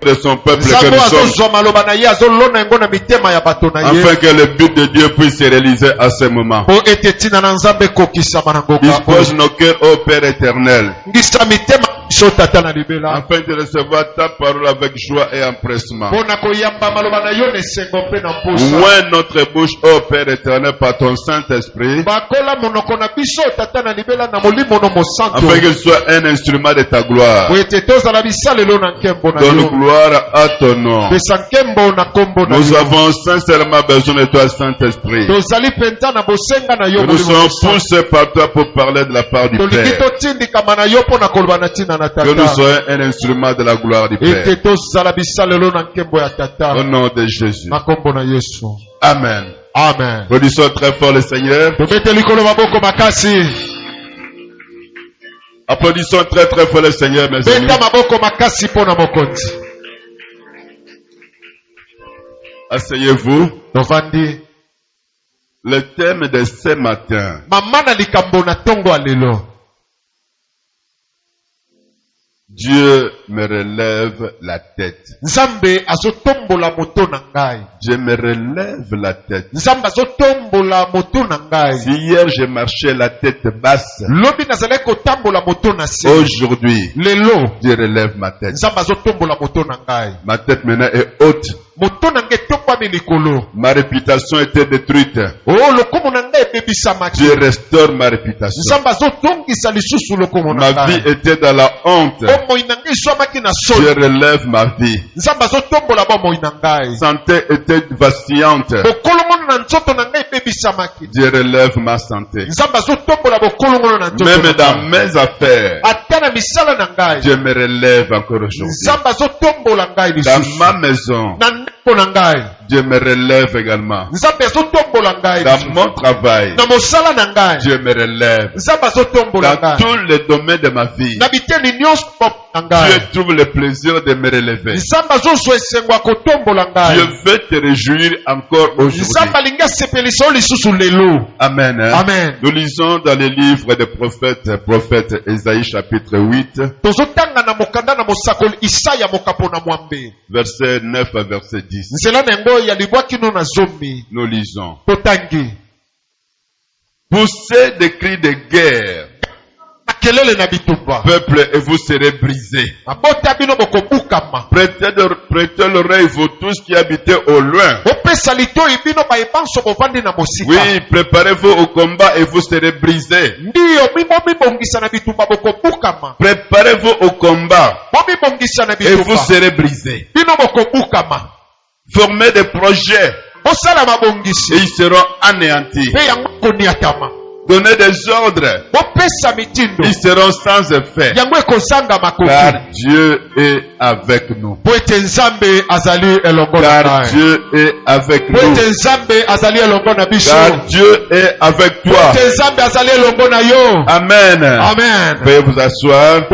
de son peuple que nous sommes, afin que le but de Dieu puisse se réaliser à ce moment. Dispose nos cœurs, ô Père éternel, afin de recevoir ta parole avec joie et empressement. Ouvre notre bouche, ô Père éternel, par ton Saint-Esprit, afin qu'il soit un instrument de ta gloire. Donne gloire à ton nom. Nous avons sincèrement besoin de toi, Saint-Esprit. Nous sommes poussés par toi pour parler de la part du Père. Que nous soyons un instrument de la gloire du Père. Au nom de Jésus. Amen. Amen. Applaudissons très fort le Seigneur. Applaudissons très très fort le Seigneur, mes amis. Asseyez-vous. Le thème de ce matin. Dieu me relève la tête. Je me relève la tête. Si hier je marchais la tête basse, aujourd'hui, je relève ma tête. Ma tête maintenant est haute. Ma réputation était détruite. Dieu restaure ma réputation. Ma vie était dans la honte. Dieu relève ma vie. Santé était vacillante. Dieu relève ma santé. Même dans mes affaires, Dieu me relève encore aujourd'hui. Dans ma maison, Dieu me relève également. Dans mon travail, Dieu me relève. Dans tous les domaines de ma vie, Dieu trouve le plaisir de me relever. Dieu veut te réjouir encore aujourd'hui. Amen. Amen. Nous lisons dans les livres des prophète Ésaïe chapitre 8, verset 9 à verset 10. Nous lisons. Poussez des cris de guerre, peuple, et vous serez brisés. Prêtez l'oreille, vous tous qui habitez au loin. Oui, préparez-vous au combat et vous serez brisés. Préparez-vous au combat et vous serez brisés. Formez des projets et ils seront anéantis. Donnez des ordres, ils seront sans effet. Car Dieu est avec nous. Car Dieu est avec nous. Car Dieu est avec toi. Amen. Amen. Veuillez vous asseoir.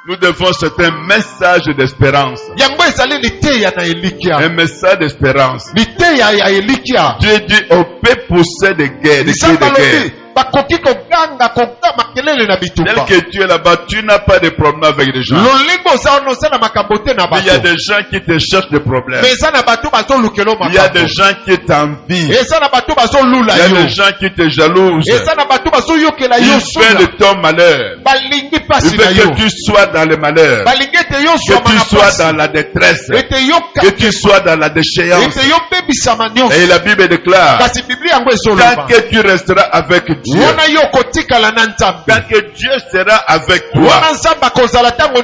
Nous devons, c'est un message d'espérance. Un message d'espérance. Dieu dit, on peut pousser des guerres, des cris de guerre. Tel que tu es là-bas, tu n'as pas de problème avec les gens. Il y a des gens qui te cherchent des problèmes. Il y a des gens qui t'envient. Il y a des gens qui te jalousent. Ils veulent de ton malheur. Ils veulent que tu sois dans le malheur. Que tu sois dans la détresse. Que tu sois dans la déchéance. Et la Bible déclare, tant que tu resteras avec Dieu, tant que Dieu sera avec toi,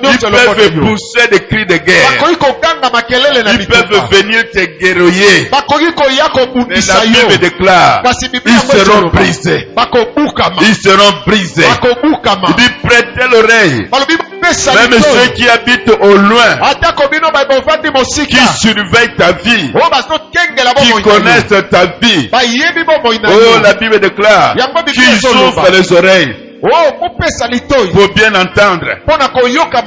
ils peuvent pousser des cris de guerre. Ils peuvent venir te guerroyer. Mais la Bible déclare, ils seront brisés. Ils seront brisés. Il dit, prêtez l'oreille. Même ceux qui habitent au loin, qui surveillent ta vie, qui connaissent ta vie. Oh, la Bible déclare qu'ils ouvrent les oreilles pour bien entendre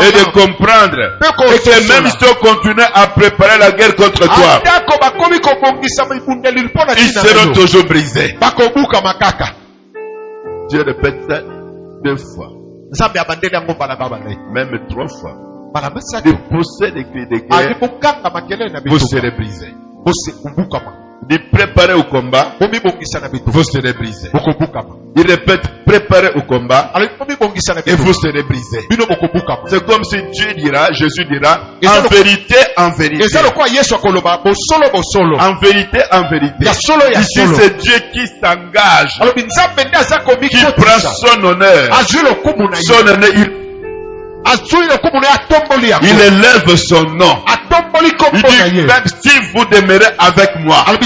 et de comprendre, et que même si on continue à préparer la guerre contre toi, ils seront toujours brisés. Dieu répète ça 2 fois, même 3 fois. de pousser des cris de guerre, vous serez brisés. De préparer au combat, vous serez brisés. Il répète, préparez au combat, et vous serez brisés. C'est comme si Dieu dira, Jésus dira, en vérité, en vérité. En vérité, en vérité. Ici, c'est Dieu qui s'engage, qui prend son honneur. Son honneur, il élève son nom. Il dit, même si vous demeurez avec moi, vous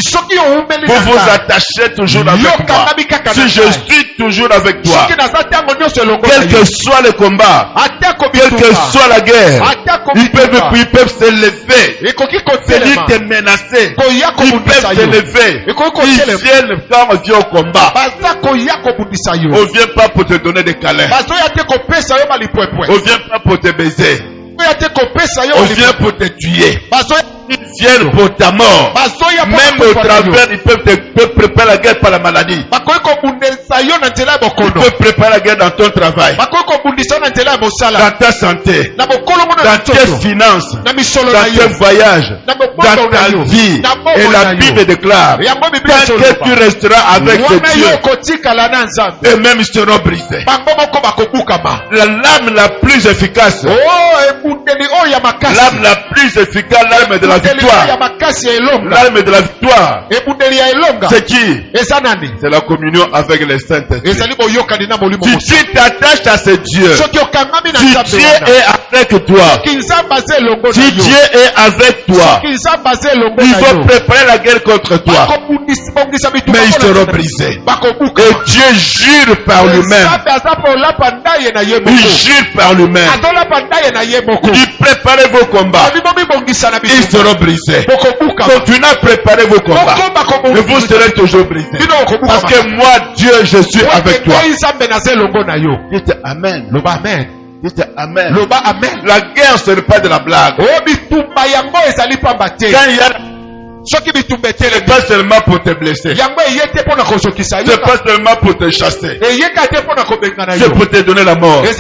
vous attachez toujours avec moi. Si je suis toujours avec toi, quel que soit le combat, quelle que soit la guerre, ils peuvent s'élever, venir te menacer, ils peuvent s'élever, ils viennent quand on vient au combat. On vient pas pour te donner des câlins, on vient pas pour te baiser, on vient pour te tuer. Ils viennent pour ta mort. Même au travers, ils peuvent préparer la guerre par la maladie. Ils peuvent préparer la guerre dans ton travail, dans ta santé, dans tes finances, dans tes voyages, dans ta vie. Et la Bible déclare, tant que tu resteras avec Dieu, eux-mêmes seront brisés. La lame la plus efficace, l'arme la plus efficace, l'arme de la victoire. L'arme de la victoire, c'est qui? C'est la communion avec les saints. Si tu t'attaches à ce Dieu, si Dieu est avec toi, si Dieu est avec toi, ils vont préparer la guerre contre toi, mais ils seront brisés. Et Dieu jure par lui-même. Il jure par lui-même. Il dit, préparez vos combats, ils seront brisés. Continuez à préparer vos combats, et vous serez toujours brisés. Parce que moi, Dieu, je suis avec toi. Dites Amen. Dites Amen. La guerre, ce n'est pas de la blague. Quand il y a c'est pas seulement pour te blesser, c'est pas seulement pour te chasser, c'est pour te donner la mort. Ils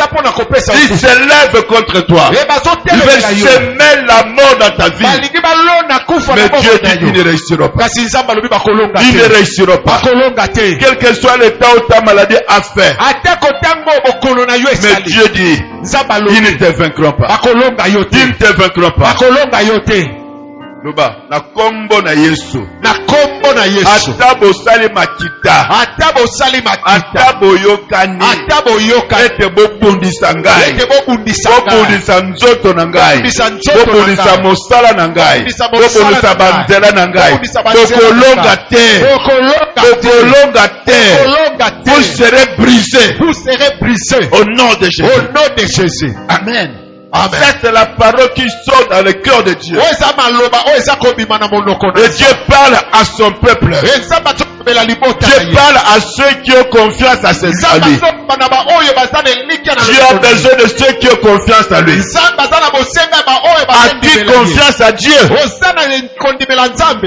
s'élèvent contre toi, ils veulent semer la mort dans ta vie, mais Dieu dit qu'ils ne réussiront pas. Ils ne réussiront pas, quel que soit le temps où ta maladie a fait. Mais Dieu dit, ils ne te vaincront pas. Ils ne te vaincront pas. Loba, na kombo na Yesu. Atabo sali makita. Atabo yokani. Ete bobundisa ngai. Bobundisa nzoto na ngai. Bobundisa mosala na ngai. Bobundisa banzela na ngai. Bokolonga te. Vous serez brisés. Au nom de Jésus. Amen. Amen. Ça c'est la parole qui sort dans le cœur de Dieu. Et Dieu parle à son peuple. Dieu parle à ceux qui ont confiance à ses salut. Dieu a besoin de ceux qui ont confiance à lui. As-tu confiance à Dieu?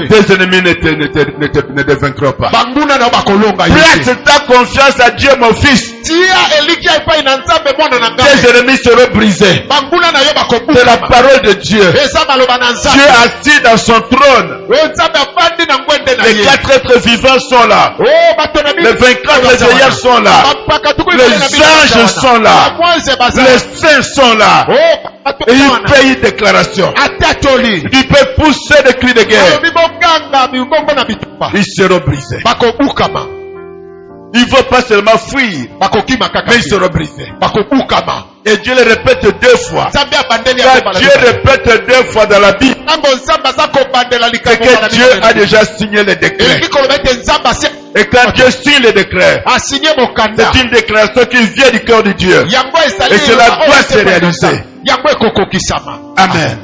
Tes ennemis ne te vaincront pas. Place ta confiance à Dieu, mon fils. Tes ennemis seront brisés. C'est la parole de Dieu. Dieu assis dans son trône. Les 4 êtres vivants sont là. Les 24 vieillards sont là. Les anges sont là. Les saints sont là. Et il fait une déclaration. Il peut pousser des cris de guerre. Ils seront brisés. Ils ne vont pas seulement fuir, mais ils seront brisés. Et Dieu le répète 2 fois. Quand Dieu répète 2 fois dans la Bible, c'est que Dieu a déjà signé le décret. Et quand Dieu signe le décret, c'est une déclaration qui vient du cœur de Dieu. Et cela doit se réaliser. Amen.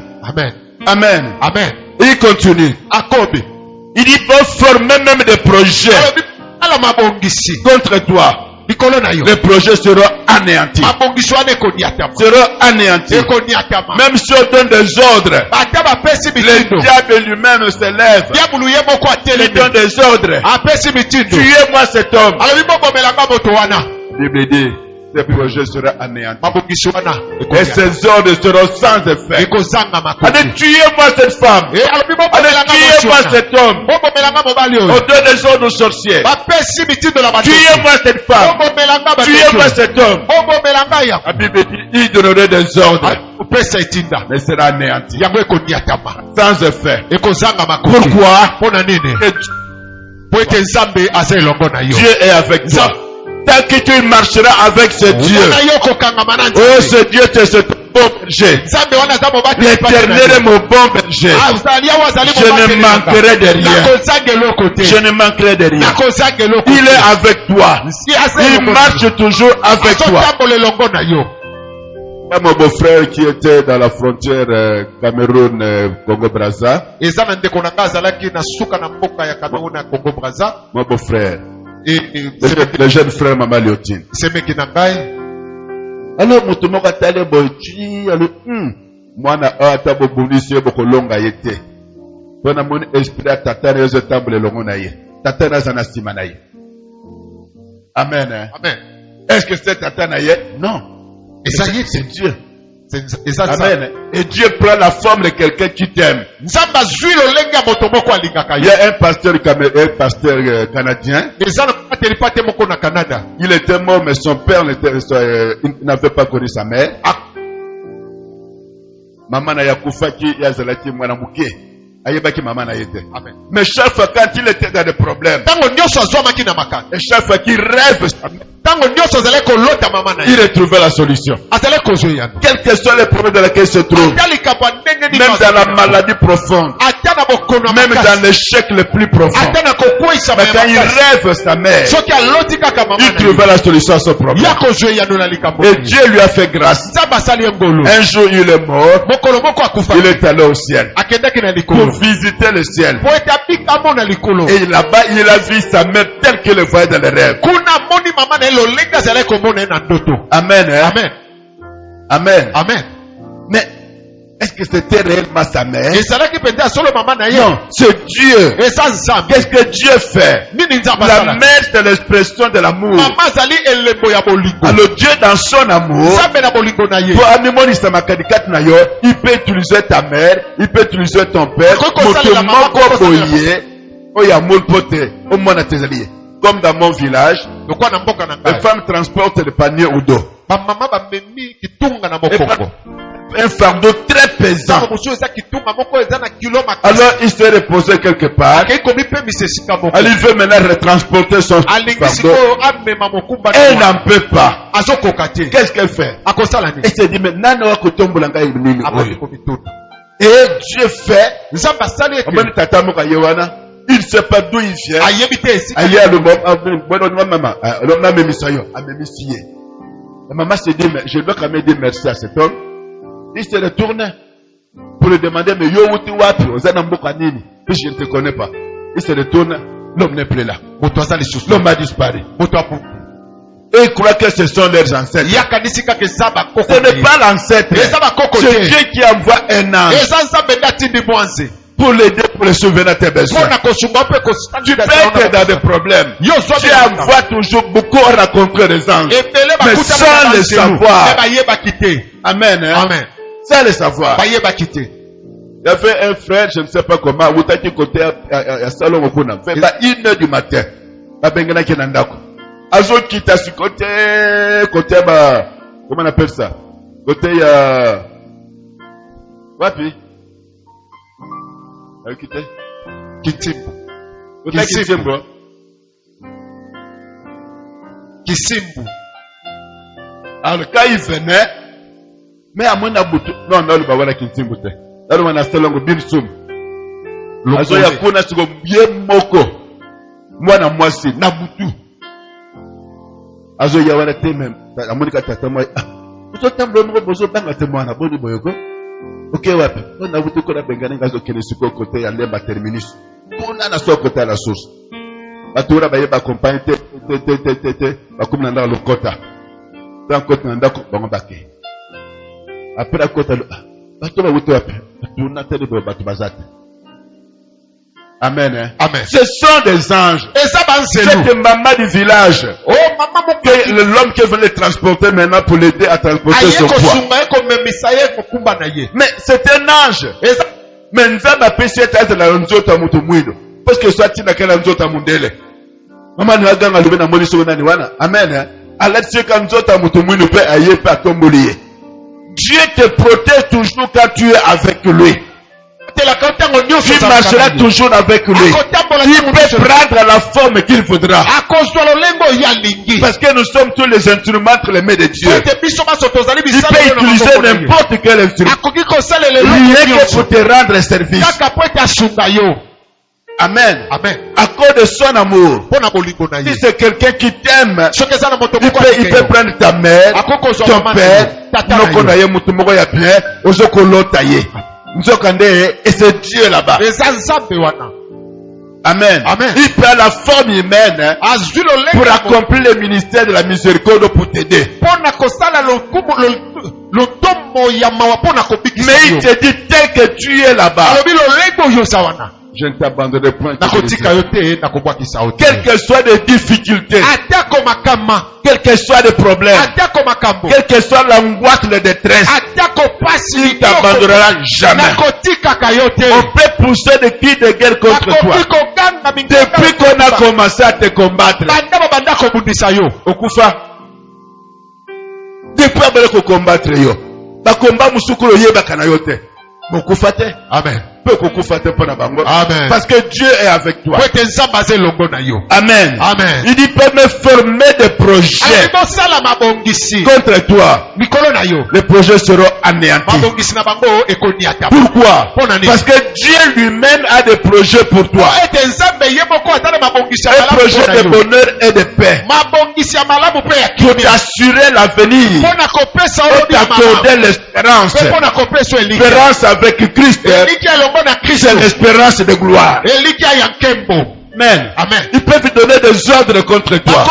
Amen. Amen. Et il continue. Il dit, faut former même des projets contre toi. Les projets seront anéantis. Même si on donne des ordres, le diable lui-même se lève. Il donne des ordres. Tuez-moi cet homme. La Bible dit, tes projets seront anéantis. Et ces ordres seront sans effet. Allez, tuez-moi cette femme. Allez, tuez-moi cet homme. Au deux des ordres sorciers. Tuez-moi cette femme. Tuez-moi cet homme. La Bible dit, il donnerait des ordres. Mais sera anéanti. Sans effet. Pourquoi? Dieu est avec toi. Tant que tu marcheras avec ce Dieu, oh ce Dieu c'est ce bon berger. L'Éternel est mon bon berger. Je ne manquerai de rien. Je ne manquerai de rien. Il est avec toi. Il marche toujours avec toi. Mon beau-frère qui était dans la frontière Cameroun-Congo-Brazza. Mon beau-frère. Le jeune frère Mama Léotine. Alors, Moutoumok Atale Boichi, Mwana Atabo Bonisio Bokolonga Yete. Pona mon esprit à Tatana Yozo Table Longonaye. Tatana Zanastimanaye. Amen. Amen. Est-ce que c'est Tatanaye? Non. Et ça y est, c'est Dieu. Amen. Et Dieu prend la forme de quelqu'un qui t'aime. Il y a un pasteur canadien. Il était mort, mais son père n'avait pas connu sa mère. Maman n'a yakufa qui yazalaki mwana muke. Ayebaki maman na yete. Mais chaque fois quand il était dans des problèmes, et chaque fois qu'il rêve, il retrouvait la solution. Quels que soient les problèmes dans lesquels il se trouve, même dans la maladie profonde, même dans l'échec le plus profond, mais quand il rêve sa mère, il trouvait la solution à son problème. Et Dieu lui a fait grâce. Un jour il est mort, il est allé au ciel pour visiter le ciel. Et là-bas il a vu sa mère telle qu'il le voyait dans les rêves. Amen. Hein? Amen. Amen. Amen. Mais est-ce que c'était réellement sa mère? Non, c'est Dieu. Qu'est-ce que Dieu fait? La mère, c'est l'expression de l'amour. Alors Dieu, dans son amour, il peut utiliser ta mère, il peut utiliser ton père. Comme dans mon village, les femmes transportent le panier au dos. Un fardeau très pesant. Alors il s'est reposé quelque part. Elle veut maintenant retransporter son fardeau. Elle n'en peut pas. Qu'est-ce qu'elle fait? Elle se dit maintenant et Dieu fait. Il ne sait pas d'où il vient. La maman se dit, mais je dois quand même dire merci à cet homme. Il se retourne pour lui demander, mais yo wuti wapi, puis je ne te connais pas. Il se retourne, l'homme n'est plus là. L'homme a disparu. Et ils croient que ce sont leurs ancêtres. Ce n'est pas l'ancêtre. C'est Dieu qui envoie un ange pour l'aider, pour le souvenir de tes besoins. Tu peux être dans des problèmes. Tu envoies toujours beaucoup rencontrer des anges, mais sans le savoir. Amen. Hein? Amen. Sans le savoir. Il y avait un frère, je ne sais pas comment, où t'as côté à Salon Okuna. Fait 1h du matin. Azo qui t'a su côté, comment on appelle ça? Côté, wapi? Kitimbu. Alors quand il venait, mais à mon aboutou, non, le bawala Kitimbu te. Alors on a selongo binsum. Azo ya kuna sugo bien moko. Mwana mwasi nabutu. Azo ya wana te même. Amonika tata moi. Uso tambo mo bozo banga te mwana boni boyoko. Ok, ouais. On a voulu qu'on a bengane gazo kene suko côté ya lemba terminus. Kuna na so côté la source. Batura baye ba compagnie te ba kumna ndalo lokota. Dans côté ndako bango bake. Après la côté bato ba wuto wapi. Tuna tele ba bato bazate. Amen. Amen. Ce sont des anges. Cette maman du village. L'homme qui veut les transporter maintenant pour l'aider à transporter son poids. Mais c'est un ange. Mais nous avons appelé cette âge de la nzota mutumwido. Parce que soit il n'a qu'à la nzota mundele. Maman nous a gagné le bénin moliso nani wana. Amen. Allah dit que nzota mutumwido peut ailler par ton bolier. Dieu te protège toujours quand tu es avec lui. Tu marcheras toujours avec lui. Il peut prendre la forme qu'il voudra. Parce que nous sommes tous les instruments entre les mains de Dieu. Il peut utiliser n'importe quel instrument. Rien que pour te rendre service. Amen. Amen. À cause de son amour. Si c'est quelqu'un qui t'aime, il peut prendre ta mère, ton père, et c'est Dieu là-bas. Amen. Amen. Il prend la forme humaine pour accomplir le ministère de la miséricorde pour t'aider. Mais il te dit tel que tu es là-bas. Je ne t'abandonnerai point. Quelles que soient les difficultés, quels que soient les problèmes, quelle que soit l'angoisse, la détresse, il ne t'abandonnera jamais. On peut pousser des cris de guerre contre toi. Depuis qu'on a commencé à te combattre, Okufa. Depuis qu'on combattre, Amen. Amen. Parce que Dieu est avec toi. Amen. Amen. Il dit peut me former des projets contre toi. Les projets seront anéantis. Pourquoi? Parce que Dieu lui-même a des projets pour toi. Un projet de bonheur et de paix. Pour t'assurer l'avenir. Et t'accorder l'espérance. L'espérance avec Christ. C'est l'espérance de gloire. Amen. Amen. Ils peuvent te donner des ordres contre toi.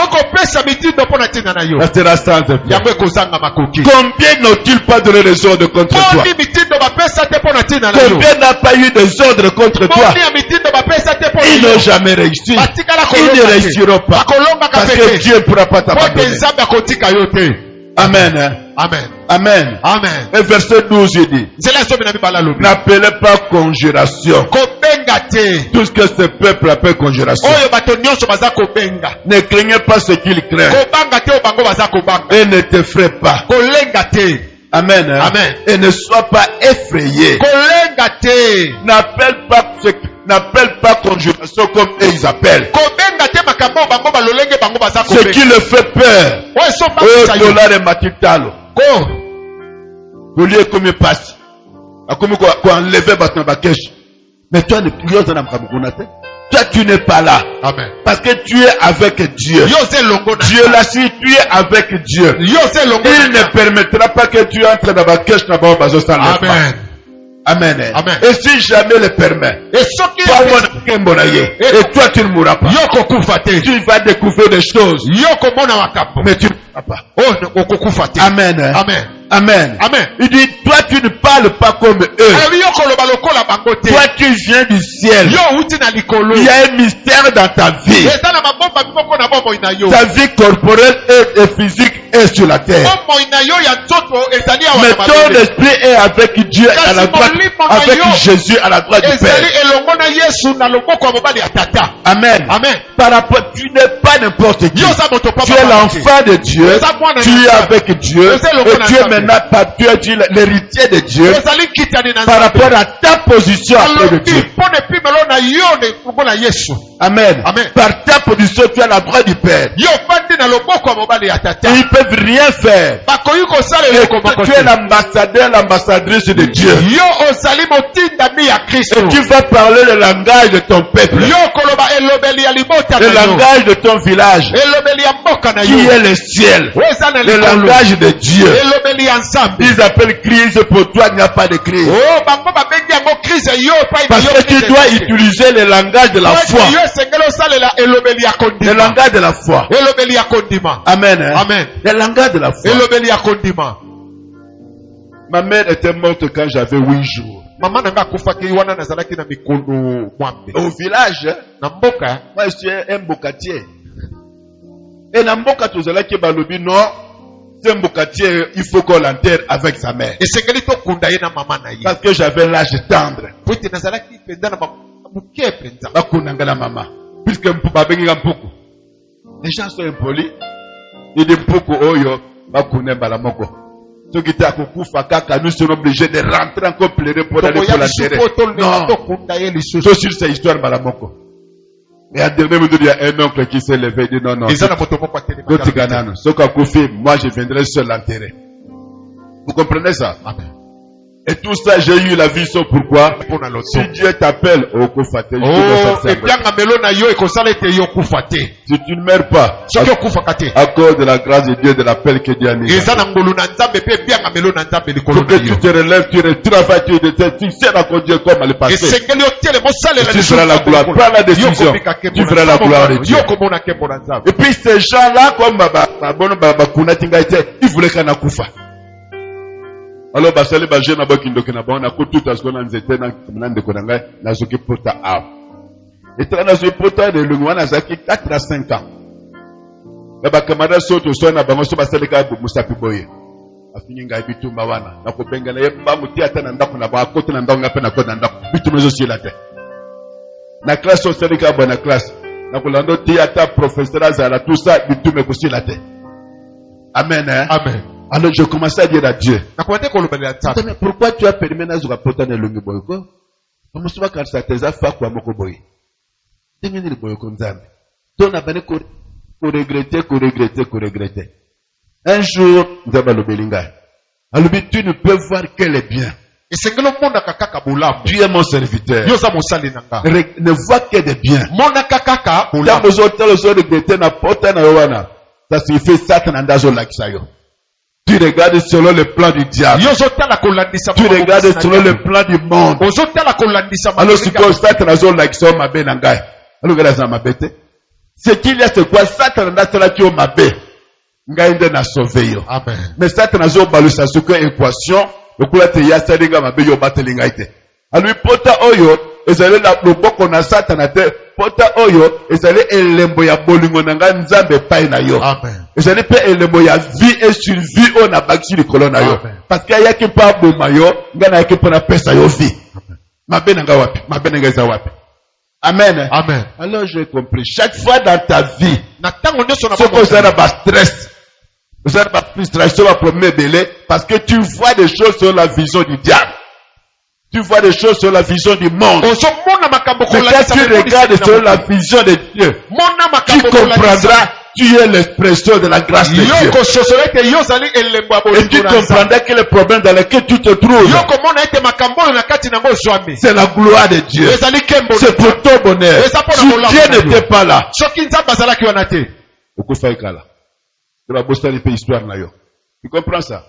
Combien n'ont-ils pas donné des ordres contre toi? Combien n'a pas eu des ordres contre toi? Ils n'ont jamais réussi. Ils ne réussiront pas. Parce que Dieu ne pourra pas t'abandonner. Amen. Amen. Amen. Amen. Et verset 12 il dit, n'appelez pas conjuration tout ce que ce peuple appelle conjuration. Ne craignez pas ce qu'il craint et ne t'effraie pas. Amen. Amen. Et ne sois pas effrayé. N'appelle pas conjuration comme eux ils appellent. Ce qui le fait peur. Oh, dollar et matitalo. Au lieu comme il passe. Comme quoi enlever bâton bakesh. Mais toi, toi, tu n'es pas là. Amen. Parce que tu es avec Dieu. Dieu l'a si tu es avec Dieu. Il ne permettra pas que tu entres dans la caisse. Amen. Amen. Amen. Et si jamais le permet, et toi tu ne mourras pas. Tu vas découvrir des choses. Mais tu ne mourras pas. Amen. Amen. Amen. Amen. Il dit, toi tu ne parles pas comme eux. Toi tu viens du ciel. Il y a un mystère dans ta vie. Ta vie corporelle et physique est sur la terre. Mais ton esprit est avec Dieu à la droite, avec Jésus à la droite du Père. Amen. Amen. Par rapport, tu n'es pas n'importe qui. Tu es l'enfant de Dieu. Tu es avec Dieu. Et tu es maintenant, tu es l'héritier de Dieu. Par rapport à ta position auprès de Dieu. Amen. Amen. Par ta position, tu es à la droite du Père. Et ils peuvent rien faire. Et tu es l'ambassadeur, l'ambassadrice de Dieu. Et tu vas parler le langage de ton peuple. Le langage de ton village. Qui est le ciel. Le langage de Dieu. Ils appellent crise, pour toi il n'y a pas de crise. Parce que tu dois utiliser le langage de la foi. Le langage de la foi. Amen. Amen. Le langage de la foi. Ma mère était morte quand j'avais 8 jours. Maman nanga kufaki wana nazalaki na mikolo mwambe. Au village, na mboka, moi je suis un mbokatier. Et na mboka tozalaki balobi non, c'est un mbokatier, il faut qu'on l'enterre avec sa mère. Et c'est que to kunda ye na maman na ye. Parce que j'avais l'âge tendre. Puti nazalaki penda na muke penda. Bakunda ngala maman. Puisque mpuba bengi mpuku. Les gens sont impolis. Ils disent mpuku oyo bakune bala moko. Ceux qui étaient à Kokufa Kaka, nous sommes obligés de rentrer encore pleurer pour aller pour l'enterrer. Non. Tout sur cette histoire balamoko. Et à dernier moment, il y a un oncle qui s'est levé et dit non, non. Moi, je viendrai seul l'enterrer. Vous comprenez ça? Amen. Et tout ça, j'ai eu la vision. Pourquoi? Si Dieu t'appelle au Kofate, si tu ne meurs pas, à cause de la grâce de Dieu, de l'appel que Dieu a mis, pour que tu te relèves, tu retravailles, tu sais à Dieu comme elle est passée. Tu feras la gloire. Prends la décision. Tu feras la gloire de Dieu. Et puis ces gens-là, comme ils voulaient qu'on a Koufa. Alors, basali baje na bakindoke na baona ko tout asko na nzete na mnande konanga na zoki porta a. Et tra na zoki porta de lungwana zaki 4 à 5 ans. Ba camarade soto so na bango so basali ka musapi boye. Afini ngai bitumba wana na ko bengana ye ba muti ata na ndako na ba kote na ndonga pe na ko na ndako bitumba zo sila te. Na classe so sali ka bona classe. Na ko lando ti ata professeur azala tout ça bitumba ko sila te. Amen. Hein? Amen. Alors je commençais à dire à Dieu. Pourquoi tu as permis à ce rapporter de l'ungu boyko? Comment tu vas quand ça te a fait quoi moko boy? Tenez le boyko nzambe. Ton abane ko regretter. Un jour, nous avons le belinga. Alors tu ne peux voir qu'elle est bien. Tu es mon serviteur. Ne vois qu'elle est bien. Ça signifie Satan andazo laksayo. Tu regardes selon le plan du diable. Tu regardes selon le plan du monde. Alors si tu constates la zone l'action ma benangai. Alors regarde ça ma bête. Ce qu'il y a c'est quoi Satan n'a pas qui au ma bête. Ngai na sauvé yo. Amen. Mais Satan a zo balusa ce que équation. Le kula te ya salinga ma bête yo batelinga ite. Alors pota oyo ezale la loboko na Satan ate pota oyo ezale elembo ya bolingo nanga nzambe pai na yo. Amen. Ezale pe elembo ya vie et survie on a bakisi likolo na yo. Parce qu'il y a qui pas boma yo ngana yake pona pesa yo vie. Mabe nanga wapi? Mabe nanga za wapi? Amen. Amen. Alors j'ai compris. Chaque fois dans ta vie, ce que vous avez pas stress, vous avez pas frustration, va problème belé parce que tu vois des choses sur la vision du diable. Tu vois des choses sur la vision du monde. Mais quand tu regardes sur la vision de Dieu, tu comprendras, tu es l'expression de la grâce de Dieu. Et tu comprendras que le problème dans lequel tu te trouves, c'est la gloire de Dieu. C'est pour ton bonheur. Si Dieu n'était pas là, tu comprends ça?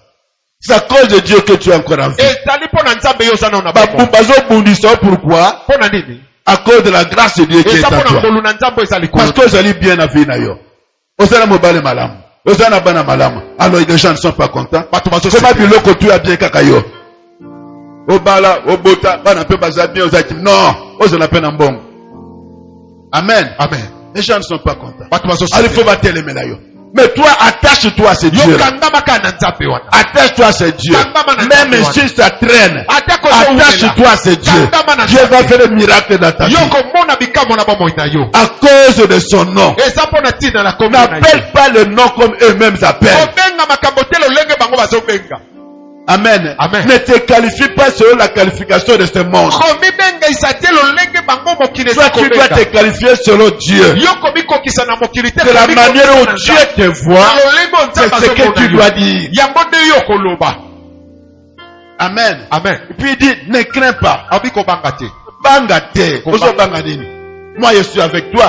C'est à cause de Dieu que tu es encore en vie. Pourquoi? À cause de la grâce de Dieu qui est en toi. Parce que j'allais bien à vie. Alors les gens ne sont pas contents. C'est pas du lot que tu as bien kakayo. Non, Amen. Amen. Les gens ne sont pas contents. Alors il faut battre les médailles. Mais toi, attache-toi à ce Dieu. Attache-toi à ce Dieu. Même si ça traîne, attache-toi à ce Dieu. Dieu va faire un miracle dans ta vie. À cause de son nom. N'appelle pas le nom comme eux-mêmes appellent. Amen. Amen. Ne te qualifie pas selon la qualification de ce monde. Toi, tu dois te qualifier selon Dieu. C'est la manière où Dieu te voit. C'est ce que tu dois dire. Amen. Amen. Et puis il dit, ne crains pas. Bangate. Moi, je suis avec toi.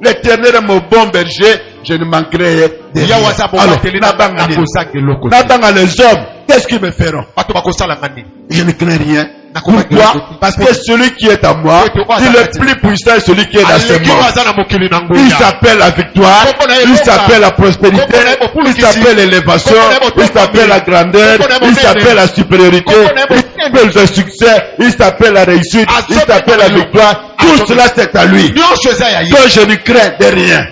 L'Éternel est mon bon berger. Je ne manquerai de rien. Alors, les hommes, qu'est-ce qu'ils me feront? Je ne crains rien. Pourquoi? Parce que celui qui est à moi, il est plus puissant que celui qui est dans ce monde. Il s'appelle la victoire, il s'appelle la prospérité, il s'appelle l'élévation, il s'appelle la grandeur, il s'appelle la supériorité, il s'appelle le succès, il s'appelle la réussite, il s'appelle la victoire. Tout cela c'est à lui. Donc je ne crains de rien.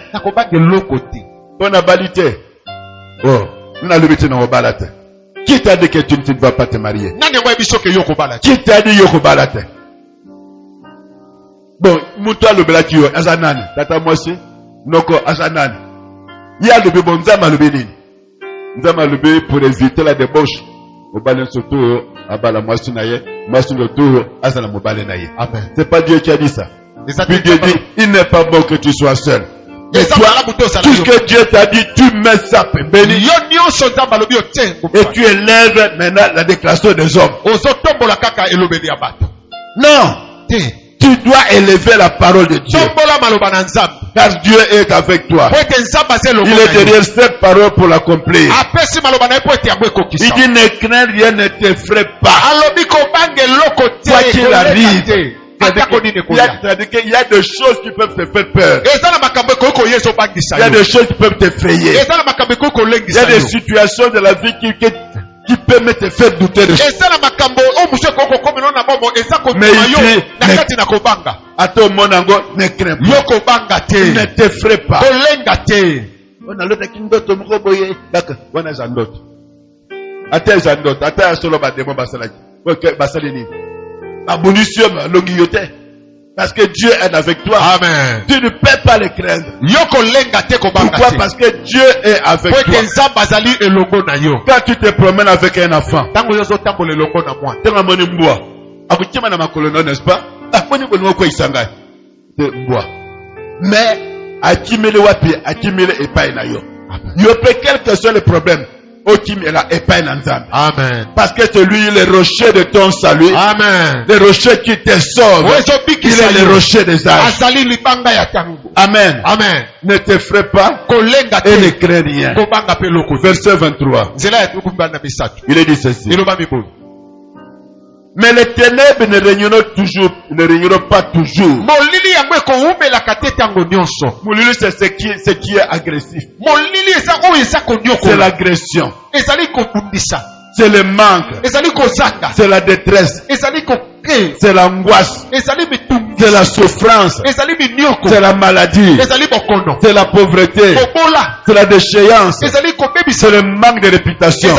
On a balité. Oh, on a levé ton balate. Qui t'a dit que tu ne vas pas te marier? Qui t'a dit yoko balate? Bon, moutoua le belaki yo, azanani. Tata moisi, noko azanani. Il y a le bon nzama le bénin. Nzama le bénin pour éviter la débauche. Mobile surtout, abala moisi naye, moisi le tour, azana mobile naye. Amen. C'est pas Dieu qui a dit ça. Puis Dieu dit, il n'est pas bon que tu sois seul. Et toi, tout ce que Dieu t'a dit, tu mets ça béni. Et tu élèves maintenant la déclaration des hommes. Non. Tu dois élever la parole de Dieu. Car Dieu est avec toi. Il est derrière cette parole pour l'accomplir. Il dit ne crains rien, ne t'effraie pas. Quoi qu'il arrive. Il y a des choses qui peuvent te faire peur. Il y a des choses qui peuvent t'effrayer. Il y a des situations de la vie qui peuvent te faire douter de choses. Mais il dit, à ton monde, ne crains pas. Ne t'effraie pas. On a l'autre qui nous donne d'accord. On a un autre. Attends, solo bademo basalaki. Basalini. Parce que Dieu est avec toi. Amen. Tu ne peux pas le craindre. Pourquoi? Parce que Dieu est avec toi. Quand tu te promènes avec un enfant, n'est-ce pas? Mais akimele wapi, akimele epai na yo. Yo peut quel que soit le problème. Amen. Parce que c'est lui le rocher de ton salut. Amen. Le rocher qui te sauve. Il est le rocher des âges. Amen. Amen. Ne t'effraie pas et ne crains rien. Verset 23. Il est dit ceci. Mais les ténèbres ne régneront pas toujours. Molili, c'est ce qui est agressif. C'est l'agression. C'est le manque. C'est la détresse. C'est l'angoisse. C'est la souffrance. C'est la maladie. C'est la pauvreté. C'est la déchéance. C'est le manque de réputation.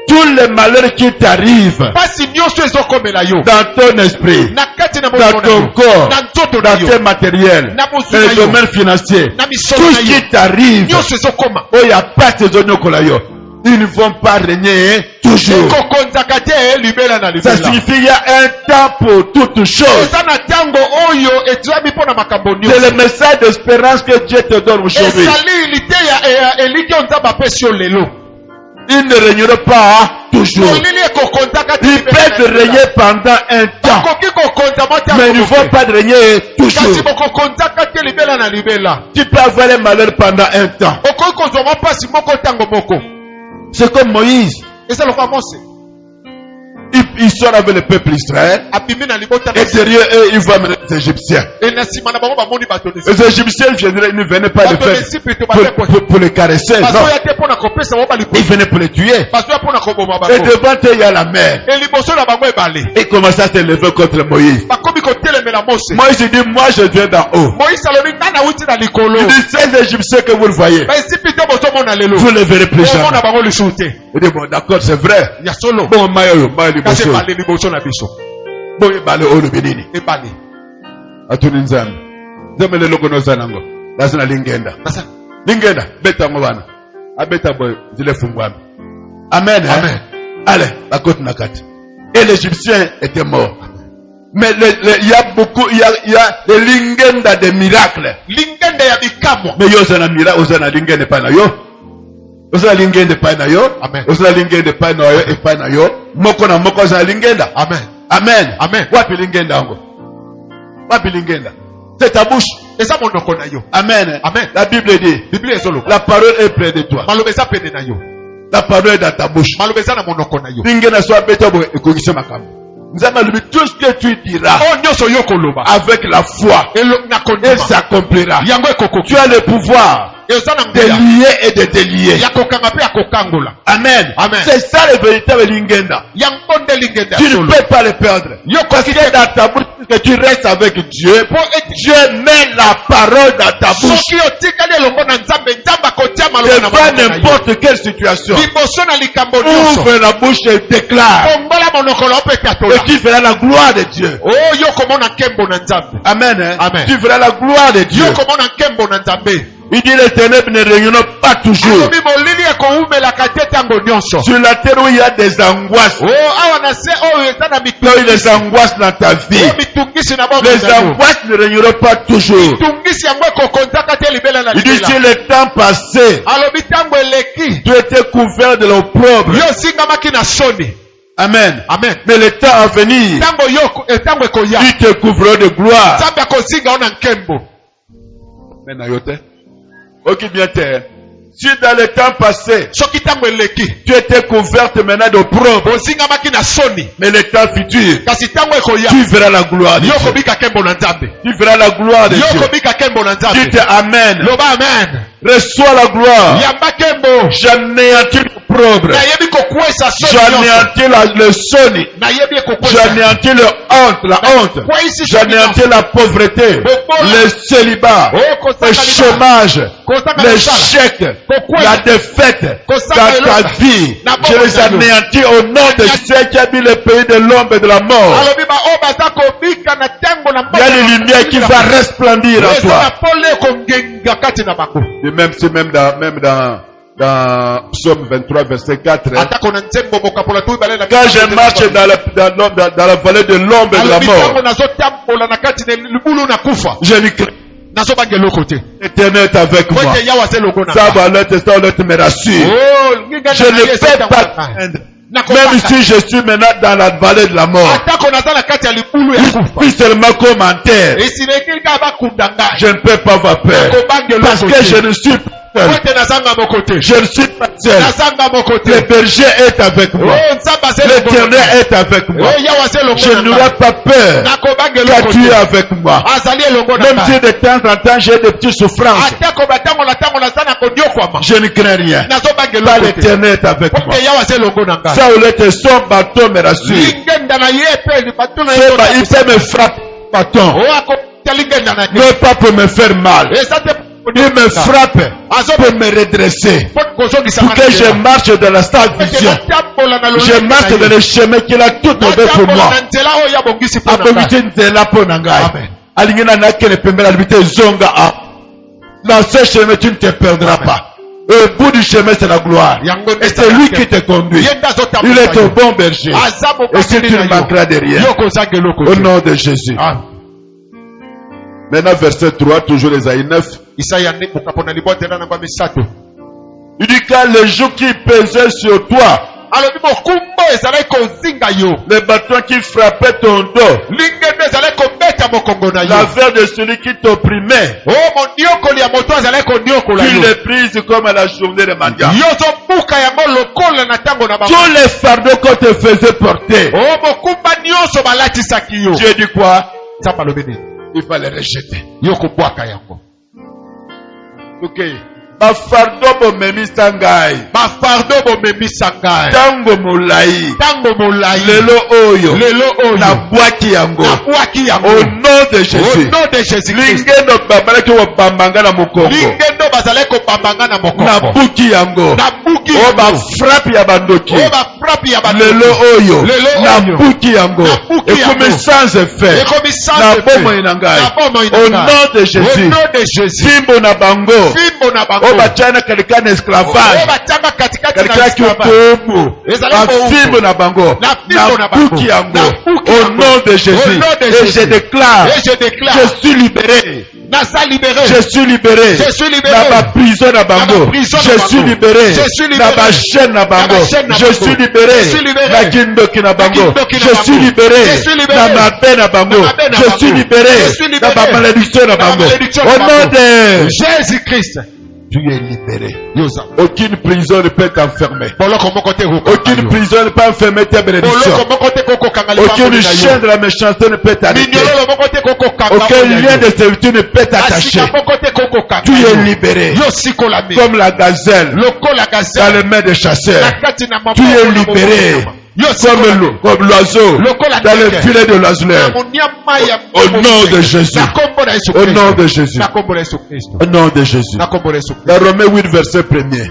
Tous les malheurs qui t'arrivent dans ton esprit, dans ton corps, dans tes matériels, dans le domaine financier, tout ce qui t'arrive, il n'y a pas de zones. Ils ne vont pas régner toujours. Ça signifie qu'il y a un temps pour toutes choses. C'est le message d'espérance que Dieu te donne aujourd'hui. Ils ne régneront pas toujours. Ils peuvent régner pendant un temps, mais ils ne vont pas régner toujours. Tu peux avoir les malheurs pendant un temps. C'est comme Moïse. Ils sont avec le peuple Israël. Et derrière eux, ils voient les Égyptiens. Les Égyptiens ne venaient pas le faire pour les caresser. Non. Ils venaient pour les tuer. Et devant eux, il y a la mer. Et commencent à se lever contre Moïse. Moïse dit, moi je viens d'en haut. Il dit, ces Égyptiens que vous le voyez, vous ne les verrez plus jamais. Il dit, bon d'accord, c'est vrai. Bon, bon, ebale olo benini. Atuni nzambe. Nzambe le logo nozanango. Lazina lingenda. Lingenda. Beta ngobana. Abeta boy. Zile fungwami. Amen. Amen. Allez, la côte nakati. Et l'Égyptien était mort. Mais il y a beaucoup, il y a des lingenda de miracles. Lingenda ya bikamo. Mais yo zana miracle, ozana lingenda pa na yo. Ozana lingenda pa na yo. Amen. Ozana lingenda pa na yo e pa na yo. Moko na moko ozana lingenda. Amen. Amen. Amen. Wapi lingenda ngo? Wapi lingenda? C'est ta bouche. Et ça mon noko na yo. Amen. Amen. La Bible dit. Bible est solo. La parole est près de toi. Malobeza pene na yo. La parole est dans ta bouche. Malobeza na mon noko na yo. Lingenda so abeto bo ekogise makambo. Tout ce que tu diras avec la foi, et s'accomplira. Tu as le pouvoir de lier et de délier. Amen. C'est ça le véritable lingenda. Tu ne peux pas le perdre. Parce que dans ta bouche, que tu restes avec Dieu, Dieu met la parole dans ta bouche. Devant n'importe quelle situation, ouvre la bouche et déclare. Et tu feras la gloire de Dieu. Amen. Tu feras la gloire de Dieu. Il dit les ténèbres ne réunissent pas toujours. Sur la terre où il y a des angoisses. Il y a des angoisses dans ta vie. Les angoisses ne réunissent pas toujours. Il dit que le temps passé, tu étais couvert de l'opprobre. Amen. Mais le temps à venir, il te couvre de gloire. Ok, bien terre. Si dans le temps passé, tu étais couverte maintenant d'opprobre, mais le temps futur, tu verras la gloire de Dieu. Tu verras la gloire de Dieu. Dites Amen. Reçois la gloire. J'anéantis l'opprobre. J'anéantis le sonny. J'anéantis la honte. J'anéantis la pauvreté, le célibat, le chômage, l'échec, la défaite dans ta vie. Je les anéantis au nom de ceux qui habitent le pays de l'ombre et de la mort. Il y a une lumière qui va resplendir en toi. C'est même dans Psaume 23, verset 4. Quand je marche dans la vallée de l'ombre et de la mort, je n'y crains. L'Éternel est avec moi. Ça va l'être me rassure. Je ne peux pas craindre. Même si je suis maintenant dans la vallée de la mort, puis seulement comme en terre, je ne peux pas avoir peur. Parce que je ne suis pas seul. Je ne suis pas seul. Le berger est avec moi. L'Éternel est avec moi. Je n'aurai pas peur car tu es avec moi. Même si de temps en temps j'ai des petites souffrances, je ne crains rien. Car l'Éternel est avec moi. Ça où l'être son bâton me rassure. Il peut me frapper bâton, mais pas pour me faire mal. Il me frappe pour me redresser, pour que je marche dans la stade vision. Je marche dans le chemin qu'il a tout trouvé pour moi. Dans ce chemin, tu ne te perdras pas. Au bout du chemin, c'est la gloire. Et c'est lui qui te conduit. Il est au bon berger. Et si tu ne manqueras de rien, au nom de Jésus. Maintenant, verset 3, toujours Isaïe 9. Il dit quand le joug qui pesait sur toi, le bâton qui frappait ton dos, la verre de celui qui t'opprimait, tu l'as prise comme à la journée de Manga. Tous les fardeaux qu'on te faisait porter, Dieu dit quoi? Il fallait rejeter. Ok. Bafardo bomemi sangai. Tango molai. Lelo oyo. Na bwaki yango. Au nom de Jésus. Lingendo babalaki wa bambanga na mokongo. Na buki yango. O ba frappe ya bandoki. Lelo oyo. Na buki yango. Et comme sans effet. Na bomo inangai. Au nom de Jésus. Fimbo na bango. Obachana katika na esclavage, katika kiotomo, bafimbo na bango, na buki yango, au nom de Jésus, et je déclare, je suis libéré. Je suis libéré. Dans ma prison na bango. Je suis libéré. Dans ma chaîne na bango. Je suis libéré. Na kindoki na bango. Je suis libéré. Dans ma paix na bango. Je suis libéré. Dans ma malédiction na bango. Au nom de Jésus-Christ. tu es libéré. Aucune prison ne peut t'enfermer. Aucune prison ne peut enfermer tes bénédictions. Aucune chaîne de la méchanceté ne peut t'arrêter. Aucun lien de servitude ne peut t'attacher. Tu es libéré. Comme la gazelle dans les mains des chasseurs. Tu es libéré. Comme l'oiseau dans le filet de l'oiseleur. Au nom de Jésus. Au nom de Jésus. Au nom de Jésus. Dans Romains 8 verset 1er.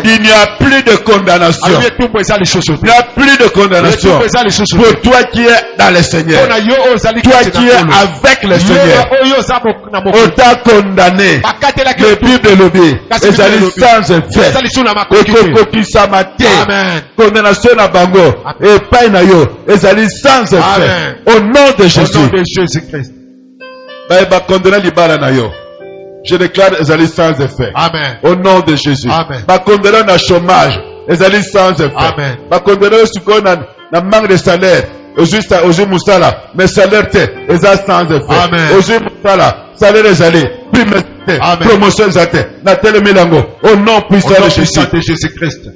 Il n'y a plus de condamnation. Il n'y a plus de condamnation pour toi qui es dans le Seigneur. Toi qui es avec le Seigneur. On t'a condamné. Le Bible le dit. Et ça dit sans effet. Condamnation na bango et pas na yo ezali sans effet au nom de Jésus. Ba condamner libala na yo. Je déclare ezali sans effet. Amen. Au nom de Jésus. Amen. Ba condamner na chômage ezali sans effet. Amen. Ba condamner suko na manque de salaire ozu musala mais salaire te ezali sans effet. Amen. Ozu musala salaire ezali prime te promotion ezate na telemilango au nom puissant de Jésus-Christ.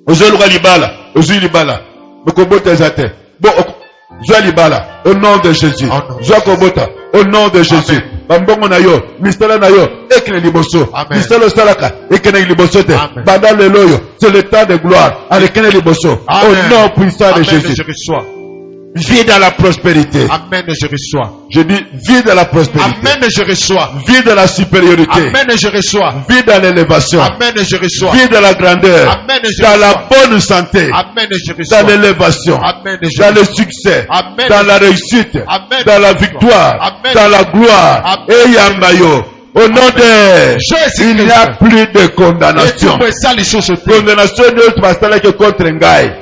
Ozoluka libala, ozui libala. Mokobota ezate. Bon, zwa libala au nom de Jésus. Zwa kobota au nom de Jésus. Bambongo na yo, mistala na yo, ekene liboso. Mistala salaka, ekene liboso te. Banda leloyo, c'est le temps de gloire. Alekene liboso. Au nom puissant de Jésus. Vis dans la prospérité. Amen, je reçois. Je dis, vis dans la prospérité. Amen, je reçois. Vis dans la supériorité. Amen, je reçois. Vis dans l'élévation. Amen, je reçois. Vis dans la grandeur. Amen, je dans reçois. la bonne santé. Amen, je reçois. Dans l'élévation. Amen, je dans reçois. le succès. Amen, dans la réussite. Amen, dans la victoire. Amen, dans la gloire. Amen, Et Yambayo. Au nom de Jésus, il n'y a plus de condamnation. Condamnation ne va s'aller que contre Ngaï.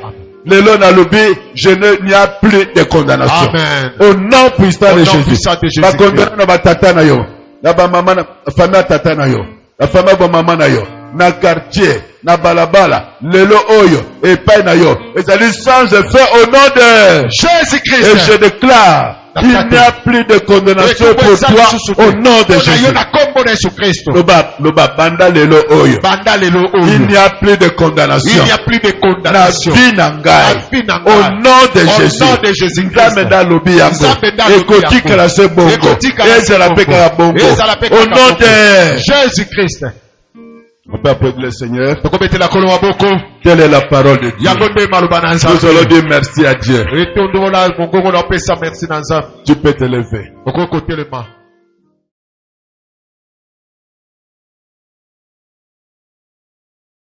Le long à l'oubli, il n'y a plus de condamnation. Amen. Au nom puissant de Jésus. La condamnation na batata na yo. Na ba mama na famille tata na yo. La famille ba mama na yo. Na quartier, na balabala, lelo oyo, et pas na yo. Et ça dit sans effet au nom de Jésus-Christ. Et je déclare, il n'y a plus de condamnation pour toi au nom de Jésus. Loba, banda lelo oyo. Il n'y a plus de condamnation. Il n'y a plus de condamnation. Au nom de Jésus. Nzambe lobi yango. Ekotika la se bongo. Ezala peka bongo. Au nom de Jésus-Christ. On peut applaudir le Seigneur. Quelle est la parole de Dieu? Nous allons dire merci à Dieu. Tu peux te lever.